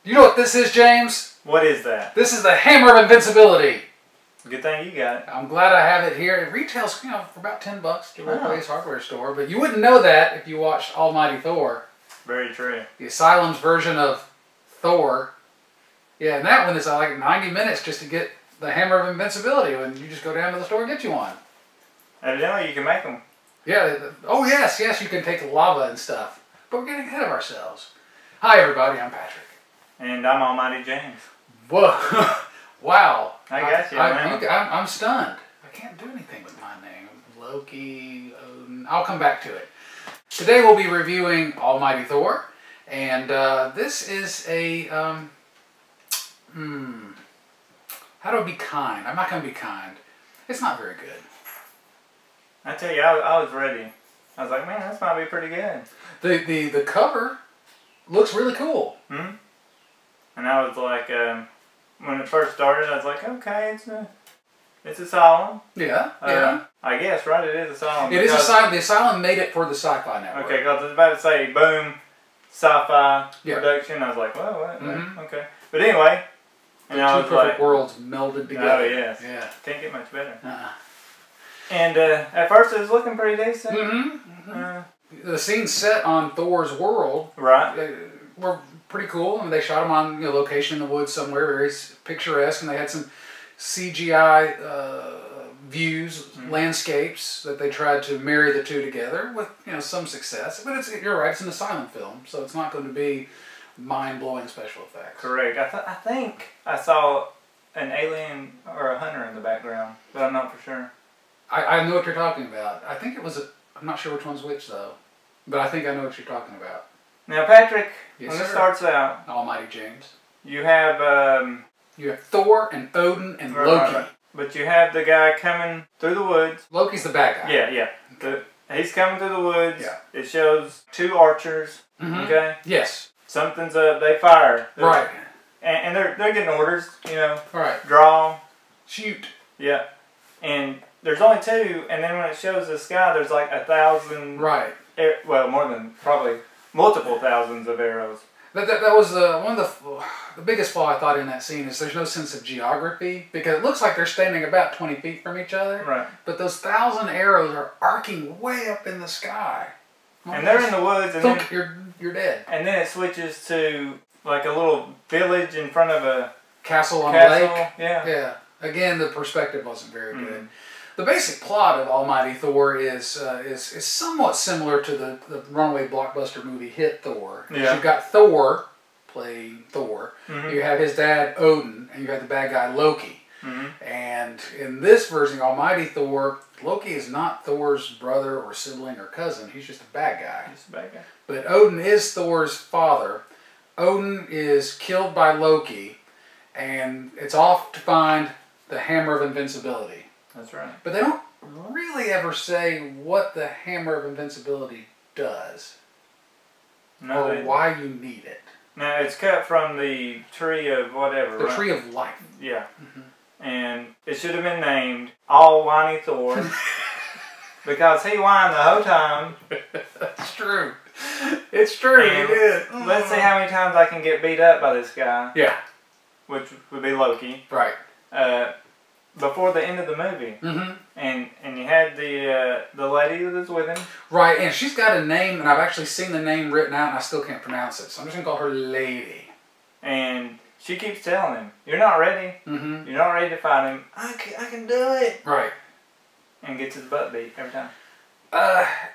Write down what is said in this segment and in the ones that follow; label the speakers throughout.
Speaker 1: You know what this is, James?
Speaker 2: What is that?
Speaker 1: This is the Hammer of Invincibility.
Speaker 2: Good thing you got it.
Speaker 1: I'm glad I have it here. It retails, for about $10 at your local Ace hardware store, but you wouldn't know that if you watched Almighty Thor.
Speaker 2: Very true.
Speaker 1: The Asylum's version of Thor. Yeah, and that one is like 90 minutes just to get the Hammer of Invincibility, and you just go down to the store and get you one.
Speaker 2: Evidently, you can make them.
Speaker 1: Yeah. Oh, yes, you can take lava and stuff. But we're getting ahead of ourselves. Hi, everybody. I'm Patrick.
Speaker 2: And I'm Almighty James.
Speaker 1: Whoa. Wow.
Speaker 2: I got you, man.
Speaker 1: I'm stunned. I can't do anything with my name. Loki, Odin. I'll come back to it. Today we'll be reviewing Almighty Thor. And this is a... how do I be kind? I'm not going to be kind. It's not very good.
Speaker 2: I tell you, I was ready. I was like, man, this might be pretty good.
Speaker 1: The cover looks really cool.
Speaker 2: Hmm? And I was like, when it first started, I was like, okay, it's Asylum.
Speaker 1: Yeah, yeah.
Speaker 2: I guess, right? It is Asylum.
Speaker 1: It is Asylum. The Asylum made it for the Sci-Fi Network.
Speaker 2: Okay, because I was about to say, boom, sci-fi production. I was like, well, what? Okay. But anyway,
Speaker 1: and I was two perfect worlds melded together.
Speaker 2: Oh, yes.
Speaker 1: Yeah.
Speaker 2: Can't get much better. And at first, it was looking pretty decent.
Speaker 1: The scenes set on Thor's world,
Speaker 2: right,
Speaker 1: were pretty cool. I mean, they shot them on location in the woods somewhere, very picturesque, and they had some CGI views, landscapes that they tried to marry the two together with some success. But you're right, it's an Asylum film, so it's not going to be mind-blowing special effects. Correct.
Speaker 2: I think I saw an alien or a hunter in the background, but I'm not for sure.
Speaker 1: I know what you're talking about. I think it was I'm not sure which one's which though, but I think I know what you're talking about.
Speaker 2: Now, Patrick,
Speaker 1: yes,
Speaker 2: when this starts out,
Speaker 1: Almighty James,
Speaker 2: you have
Speaker 1: Thor and Odin and Loki.
Speaker 2: Right. But you have the guy coming through the woods.
Speaker 1: Loki's the bad guy.
Speaker 2: Yeah. Okay. He's coming through the woods.
Speaker 1: Yeah.
Speaker 2: It shows two archers. Okay.
Speaker 1: Yes.
Speaker 2: Something's up. They fire.
Speaker 1: Right.
Speaker 2: And they're getting orders.
Speaker 1: Right.
Speaker 2: Draw.
Speaker 1: Shoot.
Speaker 2: Yeah. And there's only two, and then when it shows the sky, there's like 1,000. Right. Well, more than probably multiple thousands of arrows.
Speaker 1: That was one of the biggest flaw I thought in that scene is there's no sense of geography, because it looks like they're standing about 20 feet from each other. Right. But those 1,000 arrows are arcing way up in the sky.
Speaker 2: And they're in the woods, and
Speaker 1: then you're dead. And
Speaker 2: then it switches to like a little village in front of a
Speaker 1: castle on a lake.
Speaker 2: Yeah.
Speaker 1: Yeah. Again, the perspective wasn't very good. The basic plot of Almighty Thor is somewhat similar to the runaway blockbuster movie hit Thor. Yeah. You've got Thor playing Thor. You have his dad Odin, and you got the bad guy Loki. And in this version, Almighty Thor, Loki is not Thor's brother or sibling or cousin. He's just a bad guy.
Speaker 2: Just a bad guy.
Speaker 1: But Odin is Thor's father. Odin is killed by Loki, and it's off to find the Hammer of Invincibility.
Speaker 2: That's right.
Speaker 1: But they don't really ever say what the Hammer of Invincibility does.
Speaker 2: No,
Speaker 1: or why you need it.
Speaker 2: Now, it's cut from the tree of whatever,
Speaker 1: The tree of life.
Speaker 2: Yeah. And it should have been named All Whiny Thor. Because he whined the whole time.
Speaker 1: That's true. It's true, he did.
Speaker 2: Let's see how many times I can get beat up by this guy.
Speaker 1: Yeah.
Speaker 2: Which would be Loki.
Speaker 1: Right.
Speaker 2: Before the end of the movie. And you had the lady that was with him.
Speaker 1: Right, and she's got a name, and I've actually seen the name written out, and I still can't pronounce it. So I'm just going to call her Lady.
Speaker 2: And she keeps telling him, you're not ready. You're not ready to fight him. I can do it. Right. And gets his butt beat every time.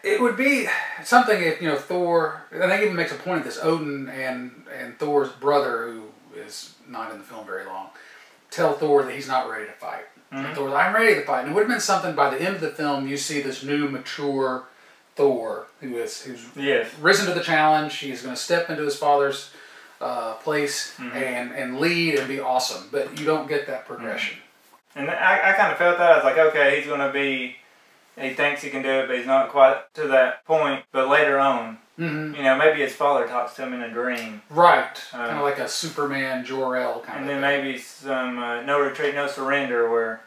Speaker 1: It would be something if, Thor, and they even makes a point of this, Odin and Thor's brother, who is not in the film very long, tell Thor that he's not ready to fight. And Thor's like, I'm ready to fight. And it would have been something by the end of the film, you see this new, mature Thor who's risen to the challenge. He's going to step into his father's place and lead and be awesome. But you don't get that progression.
Speaker 2: And I kind of felt that. I was like, okay, he's going to be, he thinks he can do it, but he's not quite to that point. But later on, maybe his father talks to him in a dream. Right.
Speaker 1: Kind of like a Superman, Jor-El kind of
Speaker 2: thing. And then maybe some No Retreat, No Surrender, where,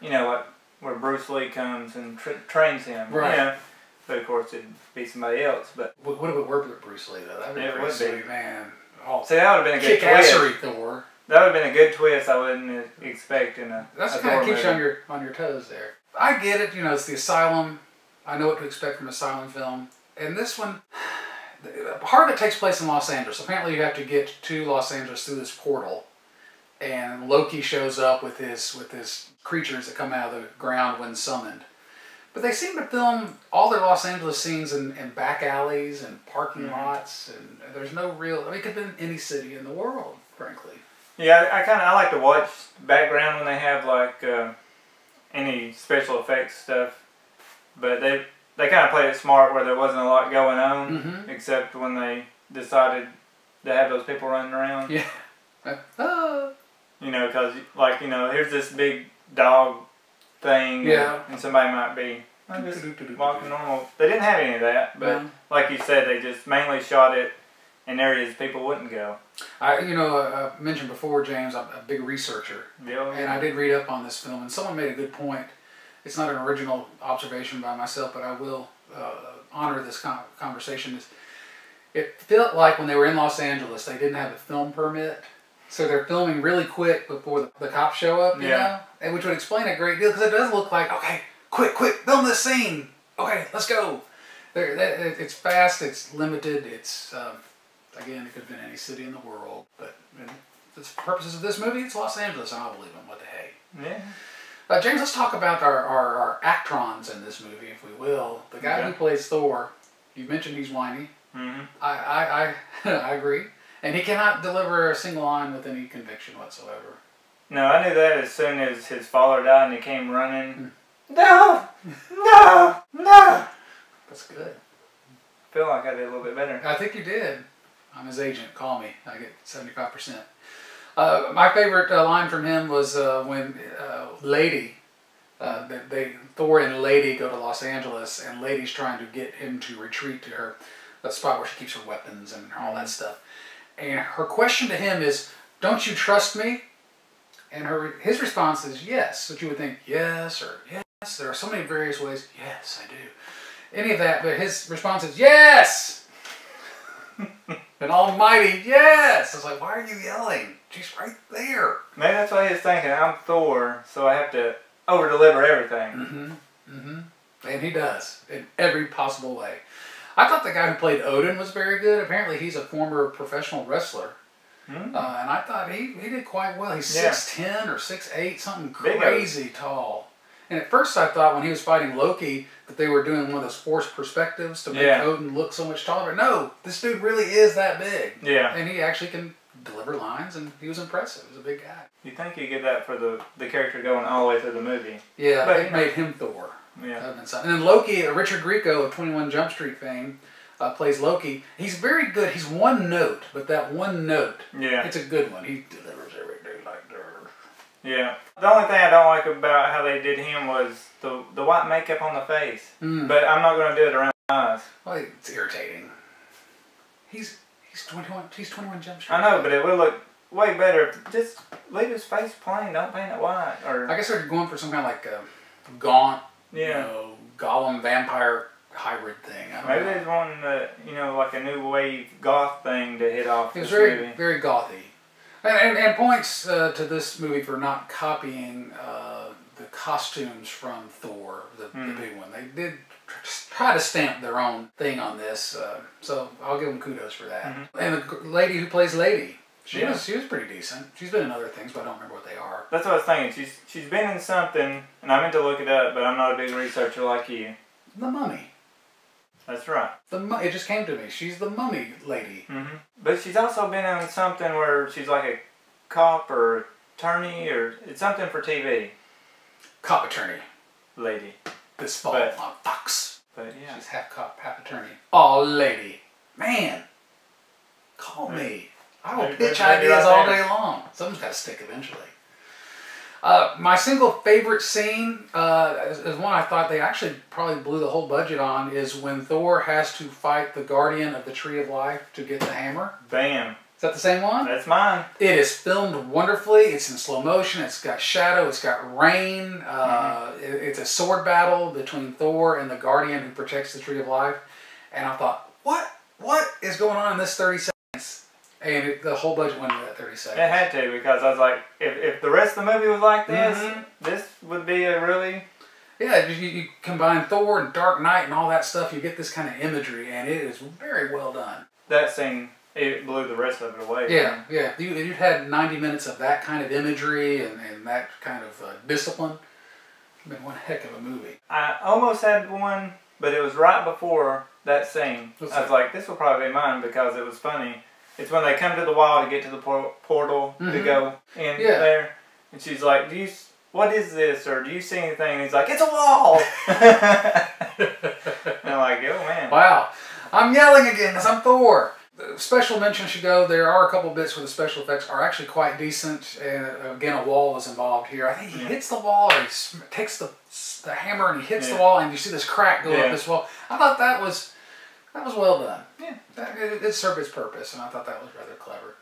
Speaker 2: where Bruce Lee comes and trains him. Right. But of course, it'd be somebody else. But
Speaker 1: what if it were Bruce Lee, though? That'd be Bruce Lee, man. all
Speaker 2: See, that would have been a good
Speaker 1: kick-assery
Speaker 2: twist.
Speaker 1: Thor.
Speaker 2: That would have been a good twist I wouldn't expect in a
Speaker 1: That's
Speaker 2: a
Speaker 1: kind of
Speaker 2: Thor
Speaker 1: keeps you
Speaker 2: movie.
Speaker 1: on your toes there. I get it, you know, it's the Asylum. I know what to expect from an Asylum film. And this one, part of it takes place in Los Angeles. Apparently you have to get to Los Angeles through this portal. And Loki shows up with his creatures that come out of the ground when summoned. But they seem to film all their Los Angeles scenes in back alleys and parking lots. And there's no real... I mean, it could have been any city in the world, frankly.
Speaker 2: Yeah, I like to watch background when they have like any special effects stuff, but they kind of played it smart where there wasn't a lot going on, except when they decided to have those people running around.
Speaker 1: Yeah.
Speaker 2: You know, because like here's this big dog thing, and somebody might be just walking normal. They didn't have any of that, but like you said, they just mainly shot it in areas people wouldn't go.
Speaker 1: I mentioned before, James, I'm a big researcher.
Speaker 2: Yeah.
Speaker 1: And I did read up on this film, and someone made a good point. It's not an original observation by myself, but I will honor this conversation. It felt like when they were in Los Angeles, they didn't have a film permit. So they're filming really quick before the cops show up, you know? And which would explain a great deal, because it does look like, okay, quick, film this scene. Okay, let's go. It's fast, it's limited, it's... Again, it could have been any city in the world, but for the purposes of this movie, it's Los Angeles, and I'll believe them. What the hey?
Speaker 2: Yeah.
Speaker 1: James, let's talk about our actrons in this movie, if we will. The guy who plays Thor, you mentioned he's whiny. I agree. And he cannot deliver a single line with any conviction whatsoever.
Speaker 2: No, I knew that as soon as his father died and he came running. No!
Speaker 1: That's good.
Speaker 2: I feel like I did a little bit better.
Speaker 1: I think you did. I'm his agent. Call me. I get 75%. My favorite line from him was when Lady, Thor and Lady go to Los Angeles, and Lady's trying to get him to retreat to her spot where she keeps her weapons and all that stuff. And her question to him is, "Don't you trust me?" And his response is yes. But you would think yes or yes. There are so many various ways. Yes, I do. Any of that, but his response is yes. And almighty, yes! I was like, why are you yelling? She's right there.
Speaker 2: Maybe that's what he was thinking. I'm Thor, so I have to over-deliver everything.
Speaker 1: And he does, in every possible way. I thought the guy who played Odin was very good. Apparently he's a former professional wrestler. And I thought he did quite well. He's 6'10" or 6'8", something crazy tall. And at first I thought when he was fighting Loki that they were doing one of those forced perspectives to make Odin look so much taller. But no, this dude really is that big. Yeah. And he actually can deliver lines, and he was impressive. He was a big guy.
Speaker 2: You think you get that for the character going all the way through the movie.
Speaker 1: Yeah, but it made him Thor. Yeah. And then Loki, Richard Grieco of 21 Jump Street fame, plays Loki. He's very good. He's one note, but that one note, it's a good one. He delivers everything like dirt.
Speaker 2: Yeah. The only thing I don't like about how they did him was the white makeup on the face. But I'm not going to do it around the eyes.
Speaker 1: Well, it's irritating. He's 21. He's 21 Jump Street.
Speaker 2: I know, but it would look way better. Just leave his face plain. Don't paint it white. Or
Speaker 1: I guess they're going for some kind of like gaunt, Gollum vampire hybrid thing.
Speaker 2: Maybe they wanting like a new wave goth thing to hit off.
Speaker 1: It was very gothy. And points to this movie for not copying the costumes from Thor, the big one. They did try to stamp their own thing on this, so I'll give them kudos for that. And the lady who plays Lady, she was pretty decent. She's been in other things, but I don't remember what they are.
Speaker 2: That's what I was thinking. She's been in something, and I meant to look it up, but I'm not a big researcher like you.
Speaker 1: The Mummy.
Speaker 2: That's right.
Speaker 1: It just came to me. She's the Mummy lady.
Speaker 2: But she's also been in something where she's like a cop or attorney, or it's something for TV.
Speaker 1: Cop attorney.
Speaker 2: Lady.
Speaker 1: This fall on Fox.
Speaker 2: But yeah.
Speaker 1: She's half cop, half attorney. Oh, lady. Man. Call me. I will pitch ideas all day long. Something's got to stick eventually. My single favorite scene is one I thought they actually probably blew the whole budget on, is when Thor has to fight the guardian of the Tree of Life to get the hammer.
Speaker 2: Bam.
Speaker 1: Is that the same one?
Speaker 2: That's mine.
Speaker 1: It is filmed wonderfully. It's in slow motion. It's got shadow. It's got rain. It's a sword battle between Thor and the guardian who protects the Tree of Life. And I thought, what is going on in this 30 seconds? And the whole budget went into that 30 seconds.
Speaker 2: It had to, because I was like, if the rest of the movie was like this, this would be a really...
Speaker 1: Yeah, you combine Thor and Dark Knight and all that stuff, you get this kind of imagery, and it is very well done.
Speaker 2: That scene, it blew the rest of it away.
Speaker 1: Yeah, yeah. You'd had 90 minutes of that kind of imagery and that kind of discipline. It's been one heck of a movie.
Speaker 2: I almost had one, but it was right before that scene. I was like, this will probably be mine because it was funny. It's when they come to the wall to get to the portal to go in there. And she's like, what is this? Or do you see anything? And he's like, it's a wall! And I'm like, oh man.
Speaker 1: Wow. I'm yelling again because I'm Thor. The special mention should go, there are a couple bits where the special effects are actually quite decent. And again, a wall is involved here. I think he hits the wall, or he takes the hammer and he hits the wall, and you see this crack go up this wall. I thought that was well done. Yeah. It served its purpose, and I thought that was rather clever.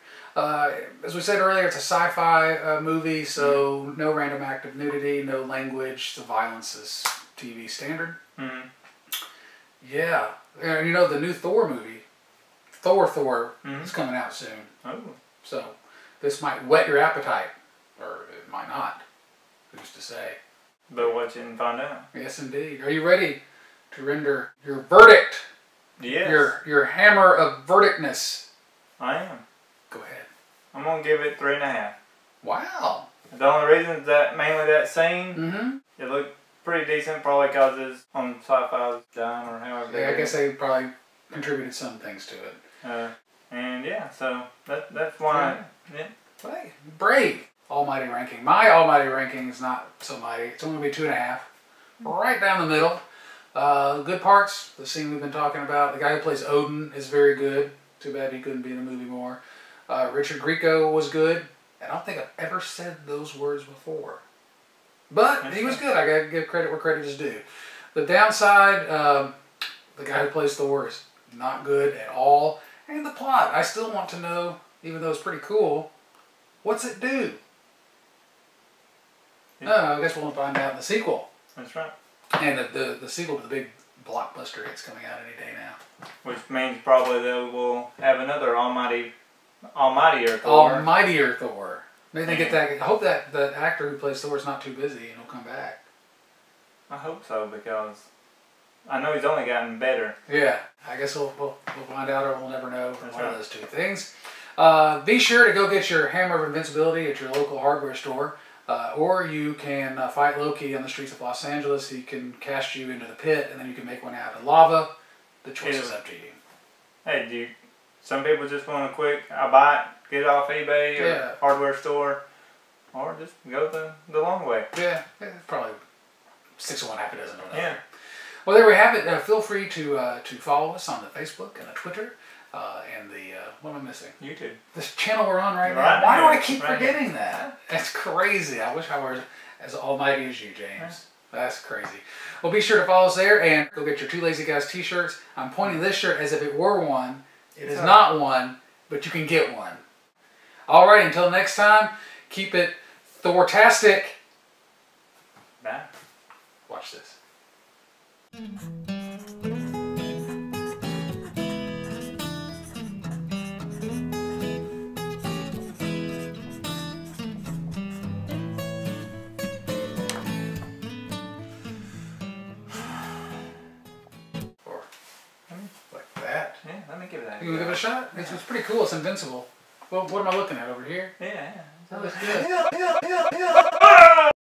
Speaker 1: As we said earlier, it's a sci-fi movie, so no random act of nudity, no language. The violence is TV standard. Yeah. And you know, the new Thor movie, Thor, is coming out soon. Oh. So this might whet your appetite, or it might not. Who's to say?
Speaker 2: But watch it and find out.
Speaker 1: Yes, indeed. Are you ready to render your verdict?
Speaker 2: Yes.
Speaker 1: Your hammer of verdictness.
Speaker 2: I am.
Speaker 1: Go ahead.
Speaker 2: I'm gonna give it 3.5.
Speaker 1: Wow.
Speaker 2: The only reason is that mainly that scene. It looked pretty decent, probably because it's on Sci-Fi's dime or however.
Speaker 1: Yeah, I guess they probably contributed some things to it.
Speaker 2: And yeah, so that's why. Yeah.
Speaker 1: Hey, brave. Almighty ranking. My almighty ranking is not so mighty. It's only going to be 2.5. Right down the middle. Good parts. The scene we've been talking about. The guy who plays Odin is very good. Too bad he couldn't be in the movie more. Richard Grieco was good. I don't think I've ever said those words before. But he was good. I got to give credit where credit is due. The downside, the guy who plays Thor is not good at all. And the plot, I still want to know, even though it's pretty cool, what's it do? Yeah. I guess we'll find out in the sequel.
Speaker 2: That's right.
Speaker 1: And the sequel to the big blockbuster hits coming out any day now.
Speaker 2: Which means probably they will have another almightier Thor.
Speaker 1: Almightier Thor. Maybe they get that. I hope that the actor who plays Thor is not too busy and he'll come back.
Speaker 2: I hope so, because I know he's only gotten better.
Speaker 1: Yeah. I guess we'll find out, or we'll never know. That's one of those two things. Be sure to go get your Hammer of Invincibility at your local hardware store. Or you can fight Loki on the streets of Los Angeles. He can cast you into the pit, and then you can make one out of lava. The choice is up to you.
Speaker 2: Hey, some people just want a quick, I'll buy it, get it off eBay or hardware store, or just go the long way. Yeah,
Speaker 1: probably 6 of one, half a dozen of another. Yeah. Well, there we have it. Feel free to follow us on the Facebook and the Twitter. And the, what am I missing?
Speaker 2: YouTube.
Speaker 1: This channel we're on right now. Why do I keep forgetting that? That's crazy. I wish I were as almighty as you, James. That's crazy. Well, be sure to follow us there and go get your Two Lazy Guys t-shirts. I'm pointing this shirt as if it were one. It is not one, but you can get one. Alright, until next time, keep it Thor-tastic.
Speaker 2: Bye.
Speaker 1: Watch this.
Speaker 2: Let me give that.
Speaker 1: You want to give it a shot? It's pretty cool. It's invincible. Well, what am I looking at over here?
Speaker 2: Yeah.
Speaker 1: That looks good.